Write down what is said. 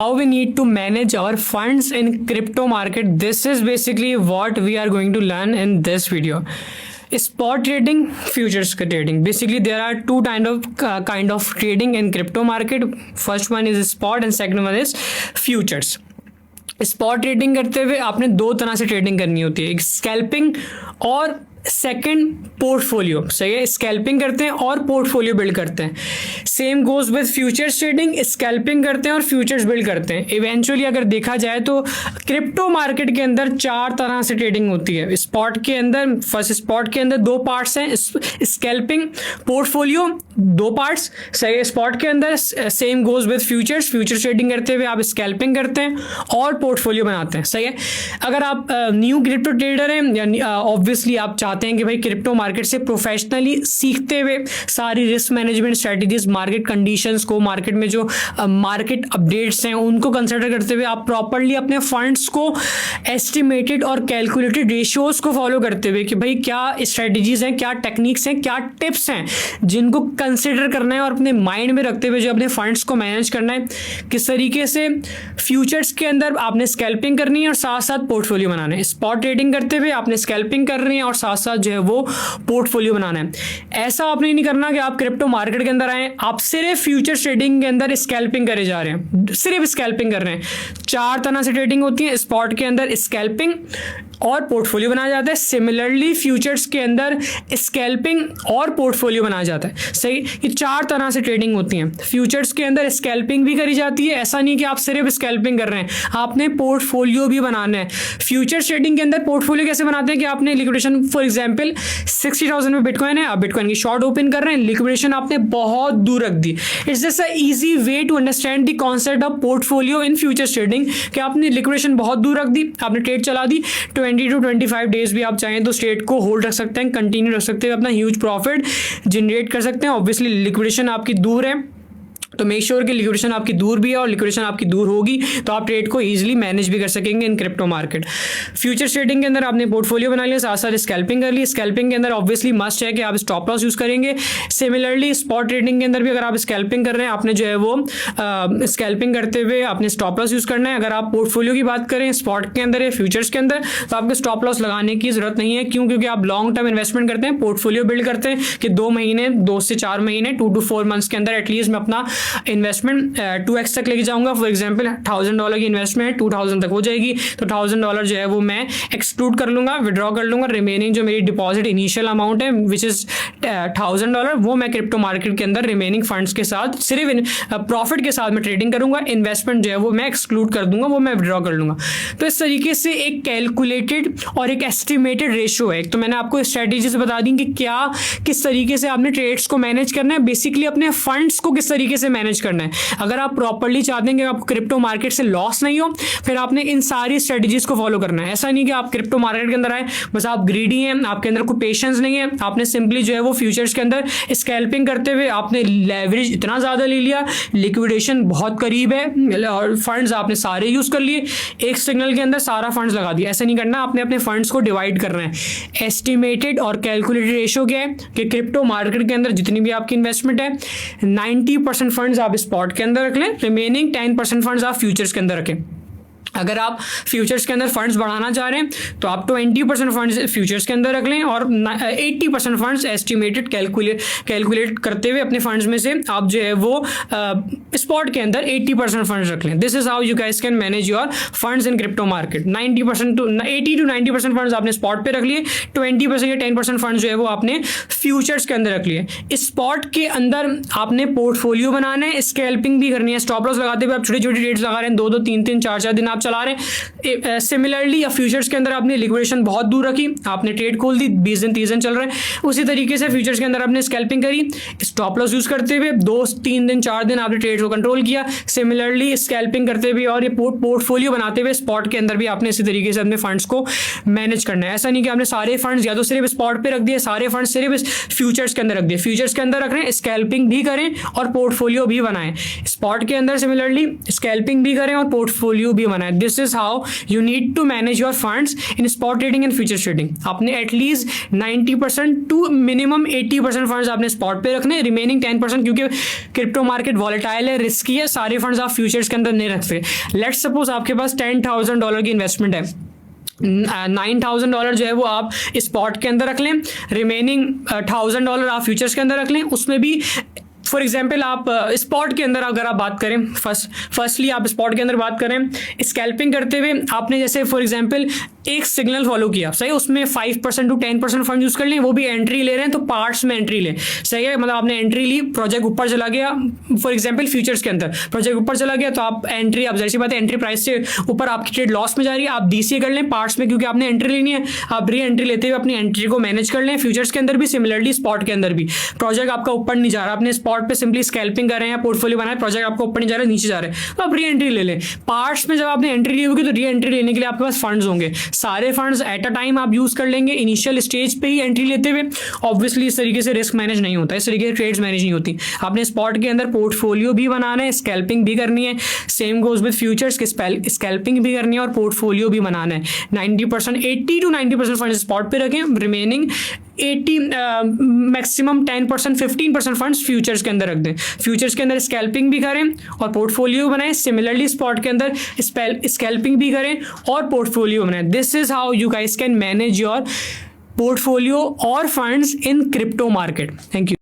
How we need to manage our funds in crypto market. This is basically what we are going to learn in this video. Spot trading, futures trading. Basically, there are two kind of trading in crypto market. First one is spot and second one is futures. Spot trading करते हुए आपने दो तरह से trading करनी होती है, एक स्कैल्पिंग और सेकंड पोर्टफोलियो. सही है, स्कैल्पिंग करते हैं और पोर्टफोलियो बिल्ड करते हैं. Same goes with futures trading, scalping करते हैं और फ्यूचर्स बिल्ड करते हैं. इवेंचुअली अगर देखा जाए तो क्रिप्टो मार्केट के अंदर चार तरह से ट्रेडिंग होती है. स्पॉट के अंदर, फर्स्ट स्पॉट के अंदर दो पार्ट्स हैं, स्कैल्पिंग, पोर्टफोलियो, दो पार्ट्स. सही है, स्पॉट के अंदर. Same goes with futures, futures trading करते हुए आप स्कैल्पिंग करते हैं और पोर्टफोलियो बनाते हैं. सही है, अगर आप न्यू क्रिप्टो ट्रेडर हैं या ऑब्वियसली आप चाहते हैं कि भाई क्रिप्टो मार्केट से प्रोफेशनली सीखते हुए सारी risk management strategies, market conditions को, मार्केट में जो मार्केट अपडेट्स हैं उनको कंसिडर करते हुए आप प्रॉपर्ली अपने फंड्स को एस्टिमेटेड और कैलकुलेटेड रेशियोज को फॉलो करते हुए कि भाई क्या स्ट्रेटजीज हैं, क्या टेक्निक्स हैं, क्या टिप्स हैं जिनको कंसिडर करना है और अपने माइंड में रखते हुए जो अपने फंड्स को मैनेज करना है, किस तरीके से फ्यूचर्स के अंदर आपने स्कैल्पिंग करनी है और साथ साथ पोर्टफोलियो बनाना है. स्पॉट ट्रेडिंग करते हुए आपने स्कैल्पिंग करनी है और साथ साथ जो है वो पोर्टफोलियो बनाना है. ऐसा आपने नहीं करना कि आप क्रिप्टो मार्केट के अंदर आए, आप सिर्फ फ्यूचर्स ट्रेडिंग के अंदर स्कैल्पिंग करे जा रहे हैं, सिर्फ स्कैल्पिंग कर रहे हैं. चार तरह से ट्रेडिंग होती है. स्पॉट के अंदर स्कैल्पिंग और पोर्टफोलियो बनाया जाता है. सिमिलरली फ्यूचर्स के अंदर स्कैल्पिंग और पोर्टफोलियो बनाया जाता है. सही, ये चार तरह से ट्रेडिंग होती है. फ्यूचर्स के अंदर स्कैल्पिंग भी करी जाती है. ऐसा नहीं कि आप सिर्फ स्कैल्पिंग कर रहे हैं, आपने पोर्टफोलियो भी बनाना है. फ्यूचर्स ट्रेडिंग के अंदर पोर्टफोलियो कैसे बनाते हैं कि आपने लिक्विडेशन, फॉर एग्जांपल 60,000 में बिटकॉइन है, आप बिटकॉइन की शॉर्ट ओपन कर रहे हैं, लिक्विडेशन आपने बहुत दूर रख दी. It's just a easy way to understand the concept of portfolio in futures trading कि आपने लिक्विडेशन बहुत दूर रख दी, आपने ट्रेड चला दी. 20 to 25 डेज भी आप चाहें तो स्टेट को होल्ड रख सकते हैं, कंटिन्यू रख सकते हैं, अपना ह्यूज प्रॉफिट जनरेट कर सकते हैं. ऑब्वियसली लिक्विडेशन आपकी दूर है तो मेक श्योर कि लिक्विडेशन आपकी दूर भी है, और लिक्विडेशन आपकी दूर होगी तो आप ट्रेड को इजीली मैनेज भी कर सकेंगे in crypto market. Futures trading के अंदर आपने पोर्टफोलियो बना लिया, साथ साथ स्कैल्पिंग कर ली. स्कैल्पिंग के अंदर ऑब्वियसली मस्ट है कि आप स्टॉप लॉस यूज करेंगे. सिमिलरली स्पॉट ट्रेडिंग के अंदर भी अगर आप स्कैल्पिंग कर रहे हैं, आपने जो है वो स्कैल्पिंग करते हुए आपने स्टॉप लॉस यूज करना है. अगर आप पोर्टफोलियो की बात करें स्पॉट के अंदर या फ्यूचर्स के अंदर, तो आपको स्टॉप लॉस लगाने की जरूरत नहीं है. क्यों? क्योंकि आप लॉन्ग टर्म इन्वेस्टमेंट करते हैं, पोर्टफोलियो बिल्ड करते हैं कि 2 से 4 महीने, 2 to 4 मंथ्स के अंदर एटलीस्ट मैं अपना इन्वेस्टमेंट 2x तक लेके जाऊंगा. फॉर एग्जांपल $1,000 की इन्वेस्टमेंट 2,000 तक हो जाएगी, तो $1,000 जो है वो मैं एक्सक्लूड कर लूंगा, विड्रॉ कर लूंगा. रिमेनिंग जो मेरी डिपॉजिट इनिशियल अमाउंट है विच इज $1,000, वो मैं क्रिप्टो मार्केट के अंदर रिमेनिंग फंड्स के साथ सिर्फ प्रॉफिट के साथ मैं ट्रेडिंग करूंगा. इन्वेस्टमेंट जो है वो मैं एक्सक्लूड कर दूंगा, वो मैं विड्रॉ कर लूंगा. तो इस तरीके से एक कैलकुलेटेड और एक एस्टिमेटेड रेशियो है. तो मैंने आपको स्ट्रेटेजी से बता दी कि क्या किस तरीके से आपने ट्रेड्स को मैनेज करना है, बेसिकली अपने फंड्स को किस तरीके से मैनेज करना है. अगर आप प्रॉपर्ली चाहते हैं कि आपको क्रिप्टो मार्केट से लॉस नहीं हो, फिर आपने इन सारी स्ट्रेटजीज को फॉलो करना है. ऐसा नहीं कि आप क्रिप्टो मार्केट के अंदर आए बस आप ग्रीडी हैं, आपके अंदर कोई पेशेंस नहीं है, आपने सिंपली जो है वो फ्यूचर्स के अंदर स्कैल्पिंग करते हुए आपने लेवरेज इतना ज़्यादा ले लिया, लिक्विडेशन बहुत करीब है और फंड्स आपने सारे यूज कर लिए, एक सिग्नल के अंदर सारा फंड्स लगा दिया. ऐसा नहीं करना, आपने अपने फंड्स को डिवाइड करना है. एस्टिमेटेड और कैलकुलेटेड रेशियो क्या है कि क्रिप्टो मार्केट के अंदर जितनी भी आपकी इन्वेस्टमेंट है 90% फंड्स आप स्पॉट के अंदर रख लें, रिमेनिंग 10% फंड्स आप फ्यूचर्स के अंदर रखें. अगर आप फ्यूचर्स के अंदर फंड्स बढ़ाना चाह रहे हैं तो आप 20% फंड्स फ्यूचर्स के अंदर रख लें और 80% फंड्स एस्टिमेटेड कैलकुलेट करते हुए अपने फंड्स में से आप जो है वो स्पॉट के अंदर 80% फंड्स रख लें. This is how you guys can manage your funds in crypto market. 80 to 90% funds आपने स्पॉट पे रख लिए, 20% या 10% फंड्स जो है वो आपने फ्यूचर्स के अंदर रख लिए. स्पॉट के अंदर आपने पोर्टफोलियो बनाना है, स्कैल्पिंग भी करनी है. स्टॉप लॉस लगाते हुए आप छोटी छोटी ट्रेड्स लगा रहे हैं, 2-2, 3-3, 4-4 दिन आप चला रहे हैं. सिमिलरली फ्यूचर्स के अंदर आपने लिक्विडेशन बहुत दूर रखी, आपने ट्रेड खोल दी, 20 दिन 30 दिन चल रहे हैं. उसी तरीके से फ्यूचर्स के अंदर आपने स्कैल्पिंग करी, स्टॉप लॉस यूज करते हुए 2-3 दिन 4 दिन आपने ट्रेड को कंट्रोल किया. सिमिलरली स्कैल्पिंग करते हुए और ये पोर्टफोलियो बनाते हुए स्पॉट के अंदर भी आपने इसी तरीके से अपने फंड्स को मैनेज करना है. ऐसा नहीं कि आपने सारे फंड्स या तो सिर्फ स्पॉट पे रख दिए, सारे फंड्स सिर्फ फ्यूचर्स के अंदर रख दिए. फ्यूचर्स के अंदर रख रहे हैं, स्कैल्पिंग भी करें और पोर्टफोलियो भी बनाएं. स्पॉट के अंदर सिमिलरली स्कैल्पिंग भी करें और पोर्टफोलियो भी बनाएं. है. This is how you need to manage your funds in spot trading and future trading. आपने एटलीस्ट 90% टू मिनिमम 80% फंड्स आपने स्पॉट पे रखने, रिमेनिंग 10%, क्योंकि क्रिप्टो मार्केट वॉलेटाइल है, रिस्की है, सारे फंड्स आप फ्यूचर्स के अंदर नहीं रखते. लेट्स सपोज आपके पास $10,000 की इन्वेस्टमेंट है, $9,000 जो है वो आप स्पॉट के अंदर रख लें, रिमेनिंग $1,000 आप फ्यूचर्स के अंदर रख लें. उसमें भी फॉर एग्जाम्पल आप स्पॉट के अंदर अगर आप बात करें, फर्स्टली आप स्पॉट के अंदर बात करें, स्कैल्पिंग करते हुए आपने जैसे फॉर एग्जाम्पल एक सिग्नल फॉलो किया, सही, उसमें 5% टू 10% फंड यूज कर लें, वो भी एंट्री ले रहे हैं तो पार्ट्स में एंट्री लें, सही है. मतलब आपने एंट्री ली, प्रोजेक्ट ऊपर चला गया, फॉर एग्जाम्पल फ्यूचर्स के अंदर प्रोजेक्ट ऊपर चला गया तो आप एंट्री, आप जैसी बात है एंट्री प्राइस से ऊपर आपकी ट्रेड लॉस में जा रही है, आप डीसीए कर लें पार्ट्स में, क्योंकि आपने एंट्री लेनी है, आप री एंट्री लेते हुए अपनी एंट्री को मैनेज कर लें. फ्यूचर्स के अंदर भी सिमिलरली स्पॉट के अंदर भी प्रोजेक्ट आपका ऊपर नहीं जा रहा, आपने स्पॉट पे सिंपली स्कैल्पिंग कर रहे हैं, पोर्टफोलियो बनाया, प्रोजेक्ट आपको ऊपर नहीं जा रहा है, नीचे जा रहे हैं, तो आप री एंट्री ले लें. पार्ट्स में जब आपने एंट्री ली होगी तो री एंट्री लेने के लिए आपके पास फंड्स होंगे, सारे फंड्स एट अ टाइम आप यूज कर लेंगे. इनिशियल स्टेज पे ही एंट्री लेते हुए ऑब्वियसली इस तरीके से रिस्क मैनेज नहीं होता, इस तरीके से ट्रेड्स मैनेज नहीं होती. आपने स्पॉट के अंदर पोर्टफोलियो भी बनाना है, स्कैल्पिंग भी करनी है. सेम गोज विद फ्यूचर्स के, स्कैल्पिंग भी करनी है और पोर्टफोलियो भी बनाना है. 90% 80 to 90% फंड स्पॉट पे रखें, रिमेनिंग 80 मैक्सिमम 10% 15% फंड्स फ्यूचर्स के अंदर रख दें. फ्यूचर्स के अंदर स्कैल्पिंग भी करें और पोर्टफोलियो बनाएं. सिमिलरली स्पॉट के अंदर स्कैल्पिंग भी करें और पोर्टफोलियो बनाएं. This is how you guys can manage your portfolio or funds in crypto market. Thank you.